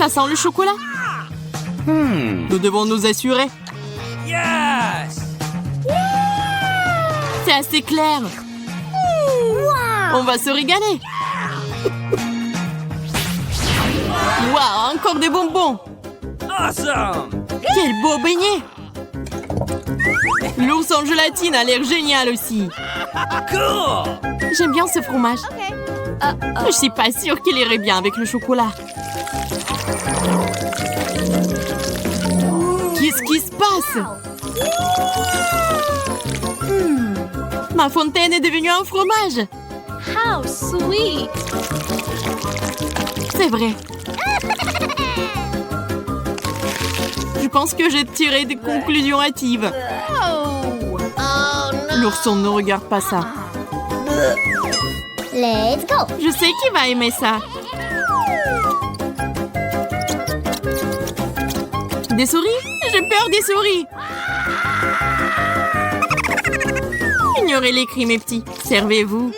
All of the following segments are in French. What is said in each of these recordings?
Ça sent le chocolat. Nous devons nous assurer. Yes! C'est assez clair. On va se régaler. Waouh, encore des bonbons. Awesome! Quel beau beignet. L'ours en gélatine a l'air génial aussi. Cool! J'aime bien ce fromage. Je suis pas sûre qu'il irait bien avec le chocolat. Qu'est-ce qui se passe? Ma fontaine est devenue un fromage. How sweet! C'est vrai. Je pense que j'ai tiré des conclusions hâtives. L'ourson ne regarde pas ça. Let's go! Je sais qu'il va aimer ça. Des souris? J'ai peur des souris. Ignorez les cris, mes petits. Servez-vous.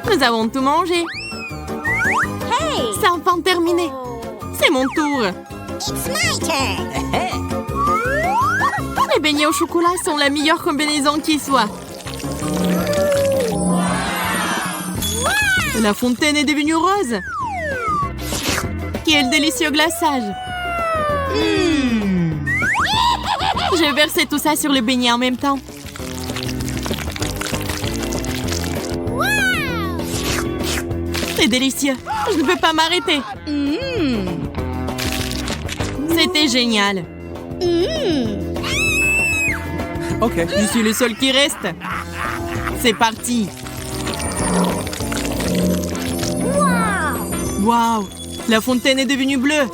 Nous avons tout mangé. Hey! C'est enfin terminé. C'est mon tour. It's my turn! Les beignets au chocolat sont la meilleure combinaison qui soit. La fontaine est devenue rose. Quel délicieux glaçage. Je vais verser tout ça sur le beignet en même temps. C'est délicieux. Je ne peux pas m'arrêter. C'était génial. OK. Je suis le seul qui reste. C'est parti. Waouh! La fontaine est devenue bleue.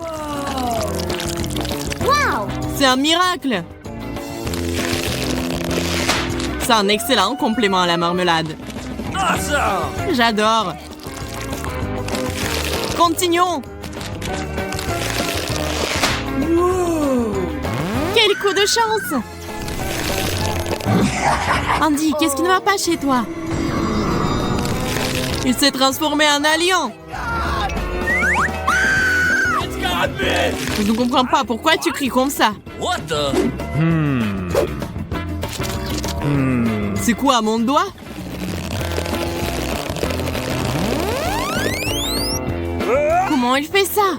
Wow! C'est un miracle. C'est un excellent complément à la marmelade. Awesome! J'adore. Continuons. Quel coup de chance! Andy, qu'est-ce qui ne va pas chez toi? Il s'est transformé en alien. Je ne comprends pas pourquoi tu cries comme ça. What the? C'est quoi, mon doigt? Comment il fait ça?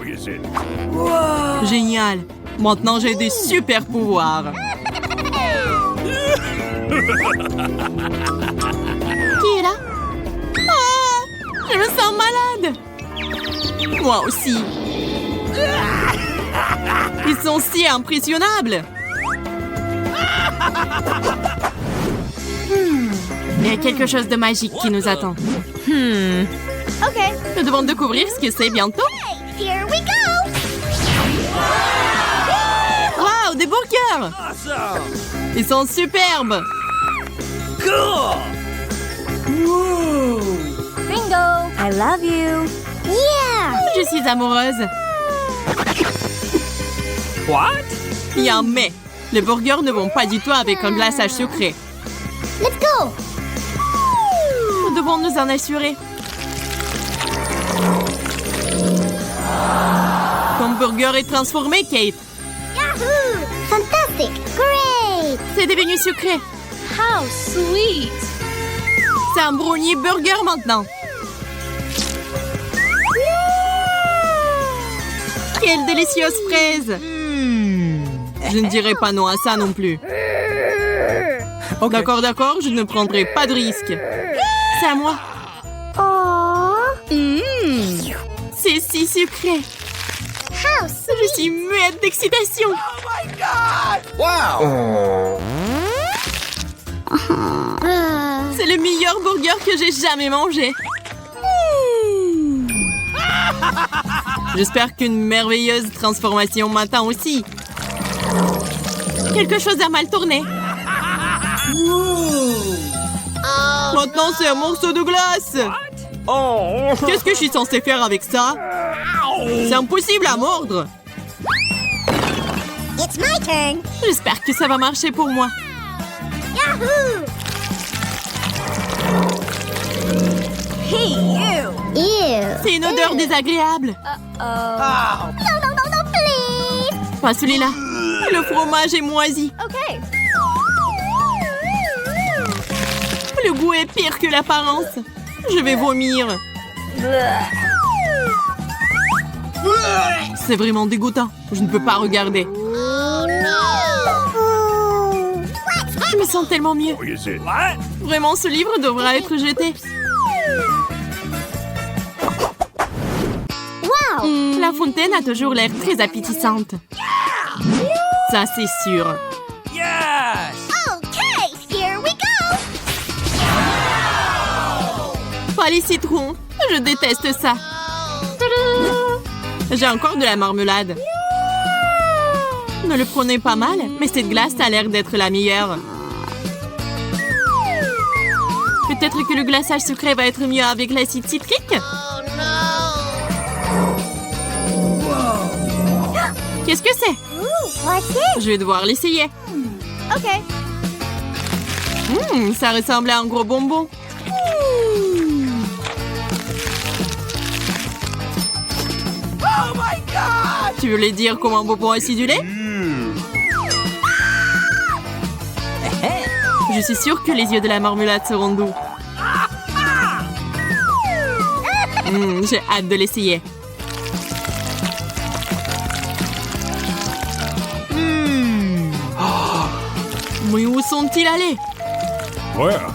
Génial. Maintenant, j'ai des super pouvoirs. Qui est là? Ah! Je me sens malade. Moi aussi. Ils sont si impressionnables. Il y a quelque chose de magique qui nous attend. OK. Nous devons découvrir ce que c'est bientôt. Here we go! Waouh, des burgers! Awesome! Ils sont superbes. Cool! Bingo! I love you! Yeah! Je suis amoureuse. What? Il y a un mais. Les burgers ne vont pas du tout avec un glaçage sucré. Let's go! Nous devons nous en assurer. Ton burger est transformé, Kate. Yahoo! Fantastic! Great! C'est devenu sucré. How sweet! C'est un brownie burger maintenant. Quelle délicieuse fraise! Je ne dirai pas non à ça non plus. OK. D'accord, d'accord, je ne prendrai pas de risque. C'est à moi. C'est si sucré. How Je suis muette d'excitation. Wow! C'est le meilleur burger que j'ai jamais mangé. J'espère qu'une merveilleuse transformation m'attend aussi. Quelque chose a mal tourné. Maintenant, c'est un morceau de glace. Oh! Qu'est-ce que je suis censée faire avec ça? C'est impossible à mordre. It's my turn! J'espère que ça va marcher pour moi. Yahoo! Ew. C'est une odeur désagréable. No, please. Pas celui-là. Le fromage est moisi. Okay. Le goût est pire que l'apparence. Je vais vomir. C'est vraiment dégoûtant. Je ne peux pas regarder. Je me sens tellement mieux. What? Vraiment, ce livre devra être jeté. Wow. La fontaine a toujours l'air très appétissante. Ça, c'est sûr. Yes! Okay, here we go. Pas les citrons. Je déteste ça. J'ai encore de la marmelade. Ne le prenez pas mal, mais cette glace a l'air d'être la meilleure. Peut-être que le glaçage sucré va être mieux avec l'acide citrique? Qu'est-ce que c'est? What's it? Je vais devoir l'essayer. Okay. Ça ressemble à un gros bonbon. Oh my God! Tu veux les dire comme un bonbon acidulé? Je suis sûre que les yeux de la marmelade seront doux. J'ai hâte de l'essayer. Mais où sont-ils allés? Where?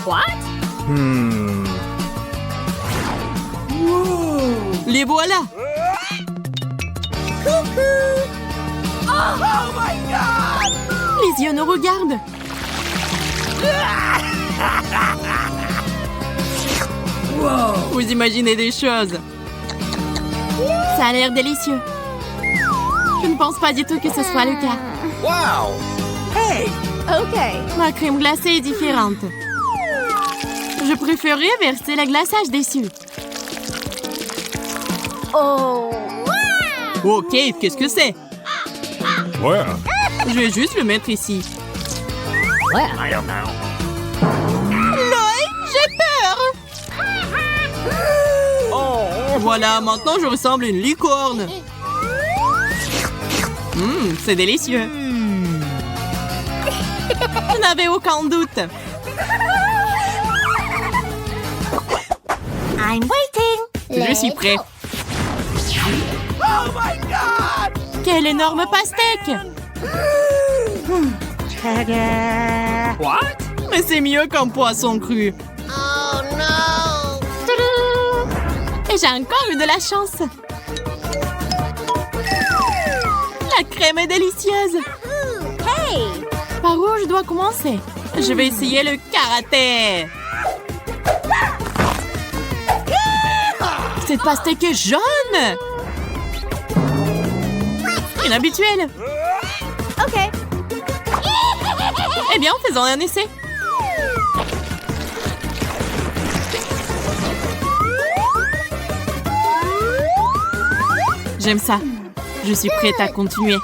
What? Les voilà! Oh my God! Les yeux nous regardent. Vous imaginez des choses. Ça a l'air délicieux. Je ne pense pas du tout que ce soit le cas. Wow! Hey! Okay. Ma crème glacée est différente. Je préférerais verser le glaçage dessus. Oh. Ok, qu'est-ce que c'est? Where? Je vais juste le mettre ici. I don't know. Loïc, j'ai peur! Oh! Voilà, maintenant je ressemble à une licorne. C'est délicieux. Je n'avais aucun doute. I'm waiting. Je suis prêt. Oh my God! Quel énorme pastèque! What? Mais c'est mieux qu'un poisson cru. Oh no. Et j'ai encore eu de la chance. La crème est délicieuse. Hey. Par où je dois commencer? Je vais essayer le karaté. Cette pastèque est jaune. Inhabituel. Okay. Eh bien, faisons un essai. J'aime ça. Je suis prête à continuer.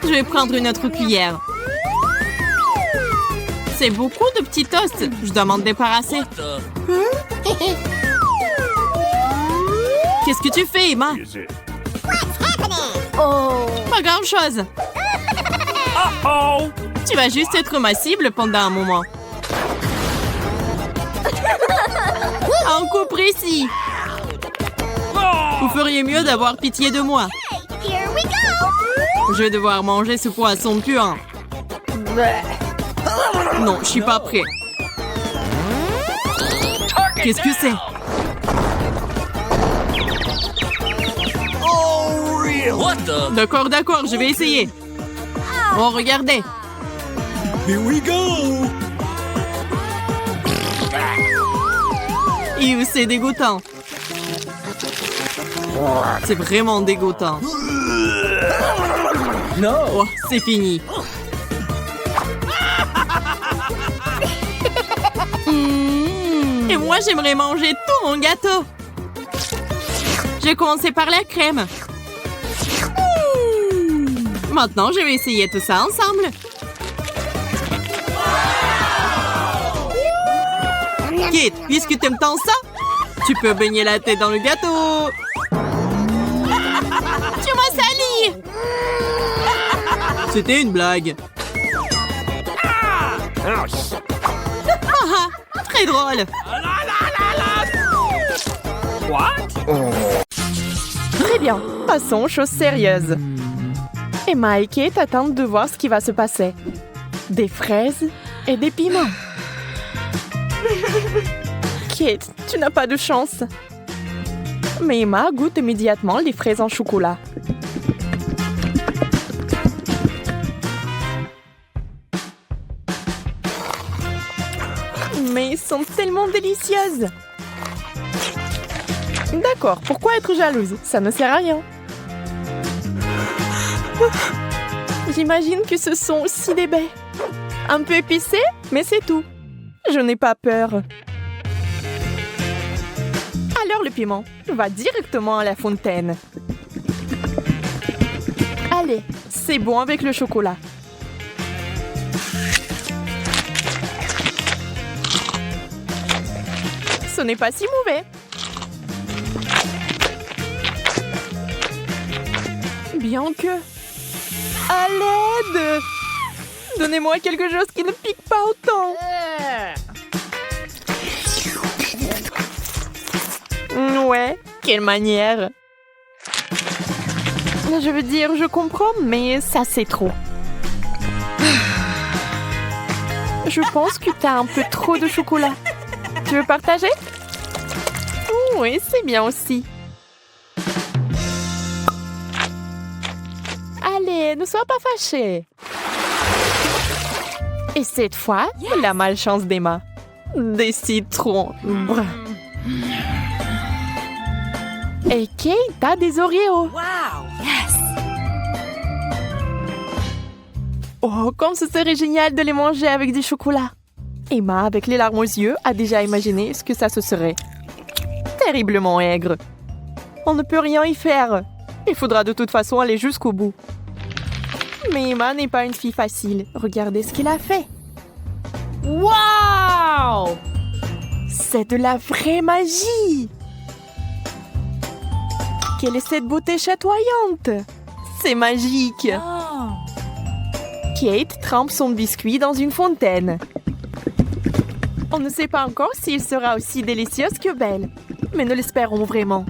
Je vais prendre une autre cuillère. C'est beaucoup de petits toasts. Je dois m'en débarrasser. Qu'est-ce que tu fais, Emma? Is it? Oh. Pas grand-chose. Oh! Tu vas juste être ma cible pendant un moment. Un coup précis. Vous feriez mieux d'avoir pitié de moi. Here we go. Je vais devoir manger ce poisson puant. Non, je suis pas prêt. Qu'est-ce que c'est? Oh, real! What the? D'accord, d'accord, je vais essayer. Oh, regardez. Here we go! C'est dégoûtant. C'est vraiment dégoûtant. No! Oh, c'est fini. Et moi, j'aimerais manger tout mon gâteau. Je vais commencer par la crème. Maintenant, je vais essayer tout ça ensemble. Kate, puisque t'aimes tant ça, tu peux baigner la tête dans le gâteau. Tu m'as sali. C'était une blague. Très drôle. What? Très bien, passons aux choses sérieuses. Emma et Kate attendent de voir ce qui va se passer. Des fraises et des piments. Kate, tu n'as pas de chance. Mais Emma goûte immédiatement les fraises en chocolat. Mais elles sont tellement délicieuses. D'accord, pourquoi être jalouse? Ça ne sert à rien. J'imagine que ce sont aussi des baies. Un peu épicé, mais c'est tout. Je n'ai pas peur. Alors le piment va directement à la fontaine. Allez, c'est bon avec le chocolat. Ce n'est pas si mauvais. Bien que... À l'aide! Donnez-moi quelque chose qui ne pique pas autant. Ouais, quelle manière. Je veux dire, je comprends, mais ça c'est trop. Je pense que t'as un peu trop de chocolat. Tu veux partager? Oui, c'est bien aussi. Allez, ne sois pas fâché. Et cette fois, la malchance d'Emma. Des citrons. Brr. Et Kate a des Oreos. Wow. Oh, comme ce serait génial de les manger avec du chocolat. Emma, avec les larmes aux yeux, a déjà imaginé ce que ça se serait. Terriblement aigre. On ne peut rien y faire. Il faudra de toute façon aller jusqu'au bout. Mais Emma n'est pas une fille facile. Regardez ce qu'il a fait. Wow! C'est de la vraie magie! Quelle est cette beauté chatoyante? C'est magique! Kate trempe son biscuit dans une fontaine. On ne sait pas encore s'il sera aussi délicieux que belle, mais nous l'espérons vraiment.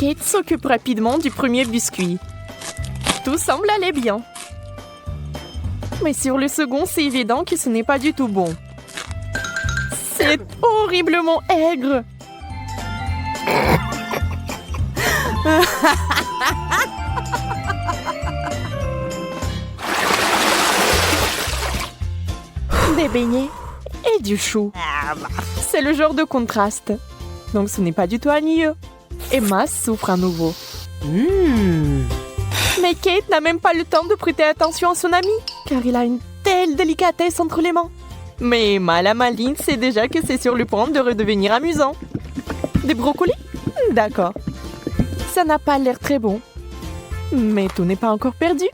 Kate s'occupe rapidement du premier biscuit. Tout semble aller bien. Mais sur le second, c'est évident que ce n'est pas du tout bon. C'est horriblement aigre. Des beignets et du chou. C'est le genre de contraste. Donc ce n'est pas du tout ennuyeux. Emma souffre à nouveau. Mais Kate n'a même pas le temps de prêter attention à son ami, car il a une telle délicatesse entre les mains. Mais Emma, la maligne, sait déjà que c'est sur le point de redevenir amusant. Des brocolis? D'accord. Ça n'a pas l'air très bon. Mais tout n'est pas encore perdu.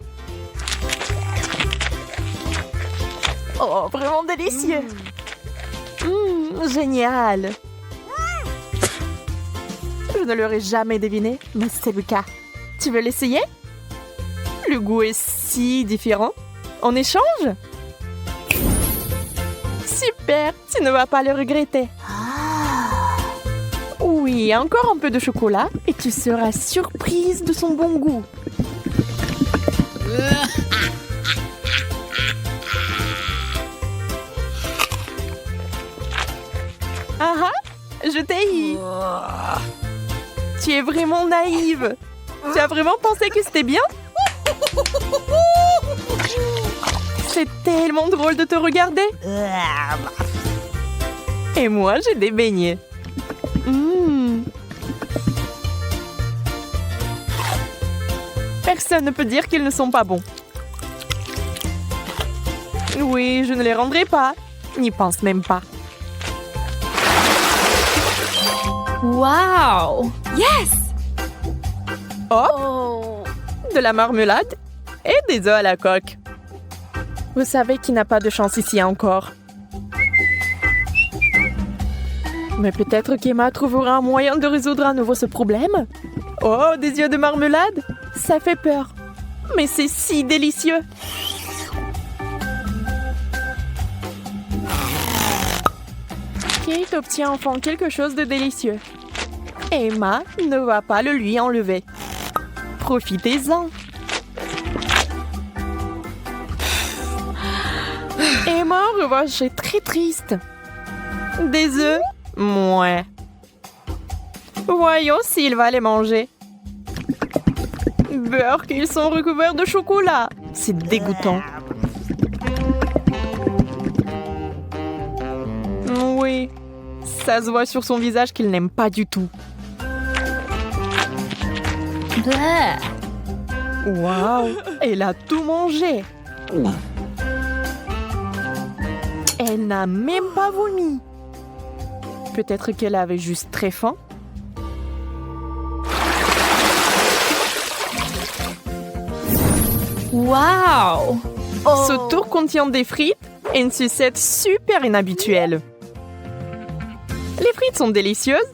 Oh, vraiment délicieux. Génial. Je ne l'aurais jamais deviné, mais c'est le cas. Tu veux l'essayer? Le goût est si différent. En échange? Super, tu ne vas pas le regretter. Oui, encore un peu de chocolat et tu seras surprise de son bon goût. Ah ah, je t'ai eu. Tu es vraiment naïve. Tu as vraiment pensé que c'était bien? C'est tellement drôle de te regarder. Et moi, j'ai des beignets. Personne ne peut dire qu'ils ne sont pas bons. Oui, je ne les rendrai pas. N'y pense même pas. Wow! Yes! Hop, Oh! de la marmelade et des œufs à la coque. Vous savez qu'il n'a pas de chance ici encore. Mais peut-être qu'Emma trouvera un moyen de résoudre à nouveau ce problème. Oh, des yeux de marmelade! Ça fait peur. Mais c'est si délicieux! Kate obtient enfin quelque chose de délicieux. Emma ne va pas le lui enlever. Profitez-en! Emma en revanche est très triste. Des œufs? Mouais. Voyons s'il va les manger. Beurre qu'ils sont recouverts de chocolat. C'est dégoûtant. Oui, ça se voit sur son visage qu'il n'aime pas du tout. Waouh, elle a tout mangé. Elle n'a même pas vomi. Peut-être qu'elle avait juste très faim. Wow! Ce tour contient des frites et une sucette super inhabituelle. Les frites sont délicieuses,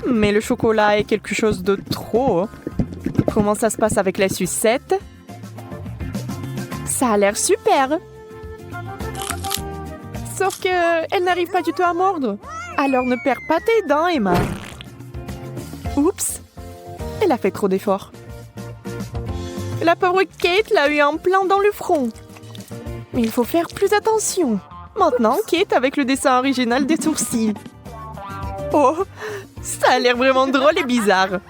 mais le chocolat est quelque chose de trop. Comment ça se passe avec la sucette? Ça a l'air super. Sauf que elle n'arrive pas du tout à mordre. Alors ne perds pas tes dents, Emma. Oups, elle a fait trop d'efforts. La pauvre Kate l'a eu en plein dans le front. Mais il faut faire plus attention. Maintenant, Kate avec le dessin original des sourcils. Oh, ça a l'air vraiment drôle et bizarre.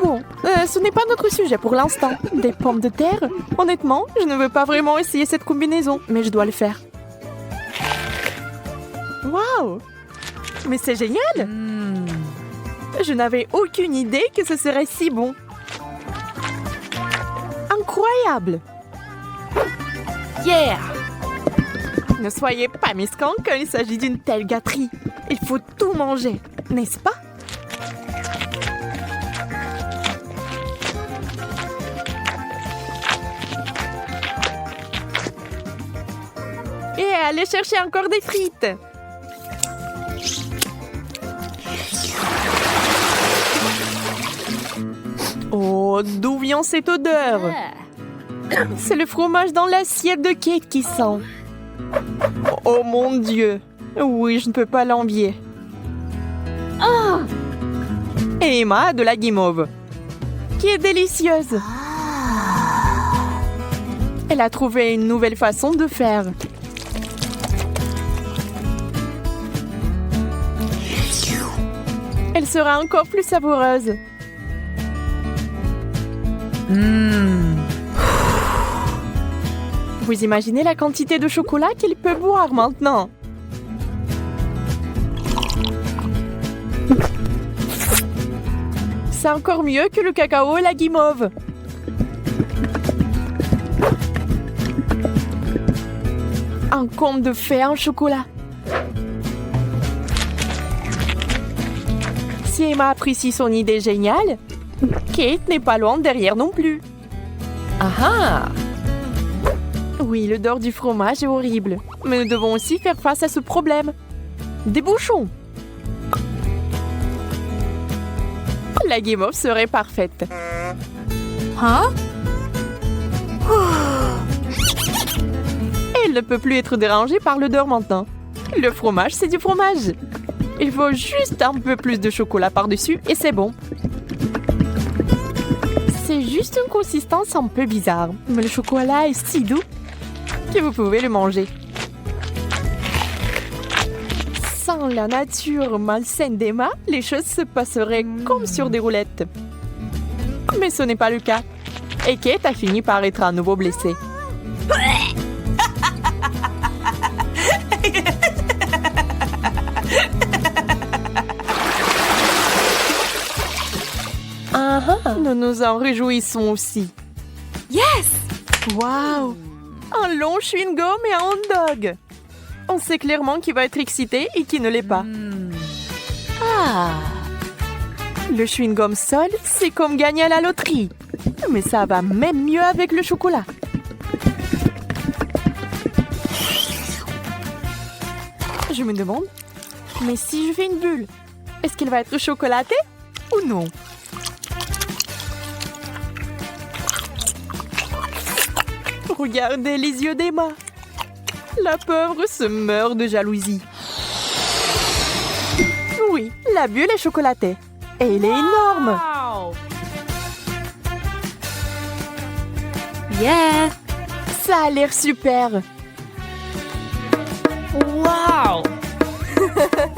Bon, ce n'est pas notre sujet pour l'instant. Des pommes de terre? Honnêtement, je ne veux pas vraiment essayer cette combinaison, mais je dois le faire. Waouh! Mais c'est génial! Je n'avais aucune idée que ce serait si bon. Incroyable! Yeah! Ne soyez pas mesquins quand il s'agit d'une telle gâterie. Il faut tout manger, n'est-ce pas? Et allez chercher encore des frites. Oh, d'où vient cette odeur? C'est le fromage dans l'assiette de Kate qui sent. Oh mon Dieu. Oui, je ne peux pas l'envier. Et Emma a de la guimauve, qui est délicieuse. Elle a trouvé une nouvelle façon de faire. Elle sera encore plus savoureuse. Vous imaginez la quantité de chocolat qu'il peut boire maintenant? C'est encore mieux que le cacao et la guimauve. Un conte de fées en chocolat. Si Emma apprécie son idée géniale, Kate n'est pas loin derrière non plus. Ah ah! Oui, l'odeur du fromage est horrible, mais nous devons aussi faire face à ce problème. Des bouchons. La guimauve serait parfaite. Hein? Elle ne peut plus être dérangée par l'odeur maintenant. Le fromage, c'est du fromage. Il faut juste un peu plus de chocolat par-dessus et c'est bon. C'est juste une consistance un peu bizarre, mais le chocolat est si doux que vous pouvez le manger. Sans la nature malsaine d'Emma, les choses se passeraient comme sur des roulettes. Mais ce n'est pas le cas. Et Kate a fini par être à nouveau blessée. Nous nous en réjouissons aussi. Yes! Waouh! Un long chewing-gum et un hot dog. On sait clairement qui va être excité et qui ne l'est pas. Le chewing-gum seul, c'est comme gagner à la loterie. Mais ça va même mieux avec le chocolat. Je me demande, mais si je fais une bulle, est-ce qu'elle va être chocolatée ou non? Regardez les yeux d'Emma. La pauvre se meurt de jalousie. Oui, la bulle est chocolatée. Et elle est énorme. Yeah! Ça a l'air super. Wow!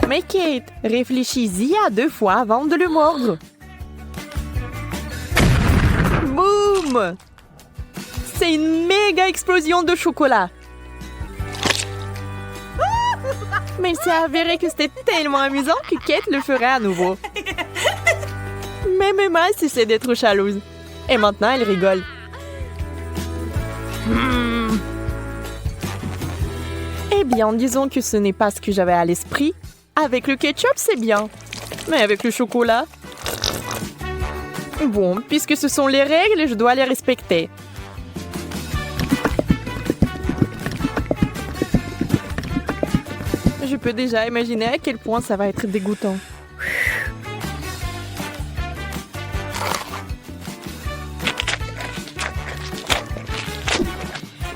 Mais Kate, réfléchis-y à 2 fois avant de le mordre. Boum! C'est une méga explosion de chocolat. Mais il s'est avéré que c'était tellement amusant que Kate le ferait à nouveau. Même Emma cessait d'être jalouse. Et maintenant, elle rigole. Eh bien, disons que ce n'est pas ce que j'avais à l'esprit. Avec le ketchup, c'est bien. Mais avec le chocolat... Bon, puisque ce sont les règles, je dois les respecter. Je peux déjà imaginer à quel point ça va être dégoûtant.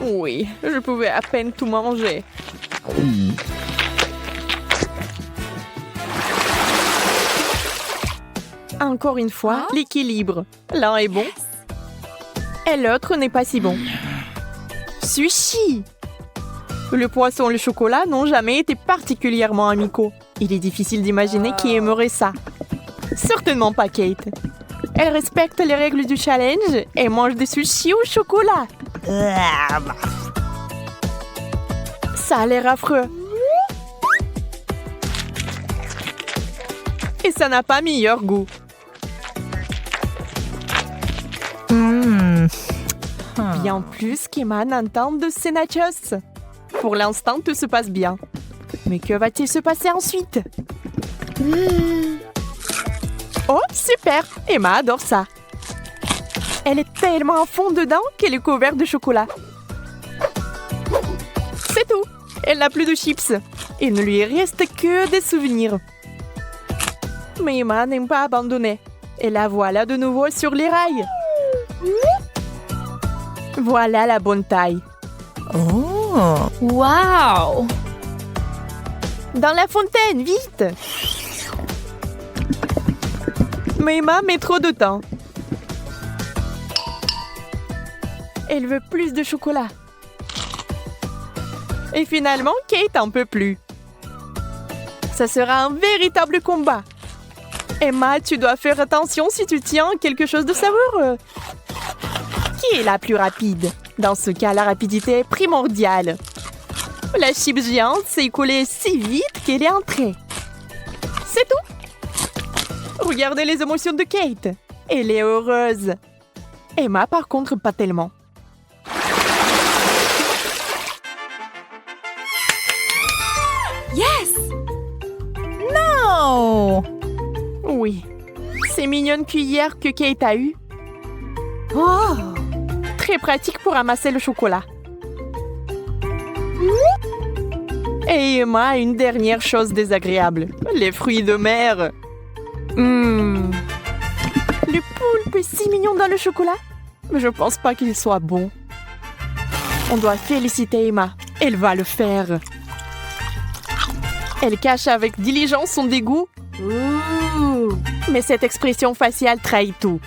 Oui, je pouvais à peine tout manger. Encore une fois, l'équilibre. L'un est bon et l'autre n'est pas si bon. Sushi! Le poisson et le chocolat n'ont jamais été particulièrement amicaux. Il est difficile d'imaginer qui aimerait ça. Certainement pas Kate. Elle respecte les règles du challenge et mange des sushis au chocolat. Ça a l'air affreux. Et ça n'a pas meilleur goût. Bien plus qu'Emma n'entend de ces nachos. Pour l'instant, tout se passe bien. Mais que va-t-il se passer ensuite? Oh, super! Emma adore ça. Elle est tellement à fond dedans qu'elle est couverte de chocolat. C'est tout. Elle n'a plus de chips. Il ne lui reste que des souvenirs. Mais Emma n'aime pas abandonner. Et la voilà de nouveau sur les rails. Voilà la bonne taille. Oh! Wow! Dans la fontaine, vite! Mais Emma met trop de temps. Elle veut plus de chocolat. Et finalement, Kate en peut plus. Ça sera un véritable combat. Emma, tu dois faire attention si tu tiens quelque chose de savoureux. Qui est la plus rapide? Dans ce cas, la rapidité est primordiale. La chips géante s'est écoulée si vite qu'elle est entrée. C'est tout. Regardez les émotions de Kate. Elle est heureuse. Emma, par contre, pas tellement. Yes! Non! Oui. Ces mignonnes cuillères que Kate a eues. Oh! Très pratique pour amasser le chocolat. Et Emma a une dernière chose désagréable. Les fruits de mer. Le poulpe est si mignon dans le chocolat. Mais je pense pas qu'il soit bon. On doit féliciter Emma. Elle va le faire. Elle cache avec diligence son dégoût. Mais cette expression faciale trahit tout.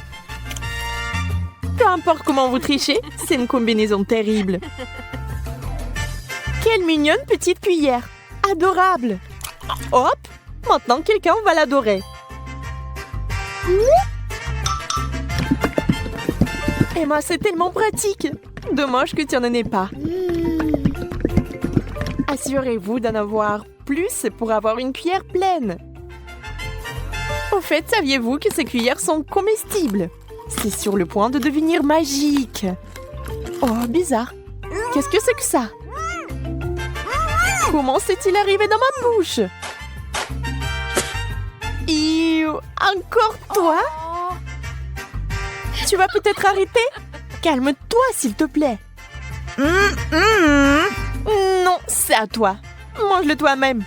Peu importe comment vous trichez, c'est une combinaison terrible. Quelle mignonne petite cuillère. Adorable. Hop, maintenant quelqu'un va l'adorer. Emma, c'est tellement pratique. Dommage que tu n'en aies pas. Assurez-vous d'en avoir plus pour avoir une cuillère pleine. Au fait, saviez-vous que ces cuillères sont comestibles? C'est sur le point de devenir magique. Oh, bizarre. Qu'est-ce que c'est que ça? Comment s'est-il arrivé dans ma bouche? Encore toi? Tu vas peut-être arrêter? Calme-toi, s'il te plaît. Non, c'est à toi. Mange-le toi-même.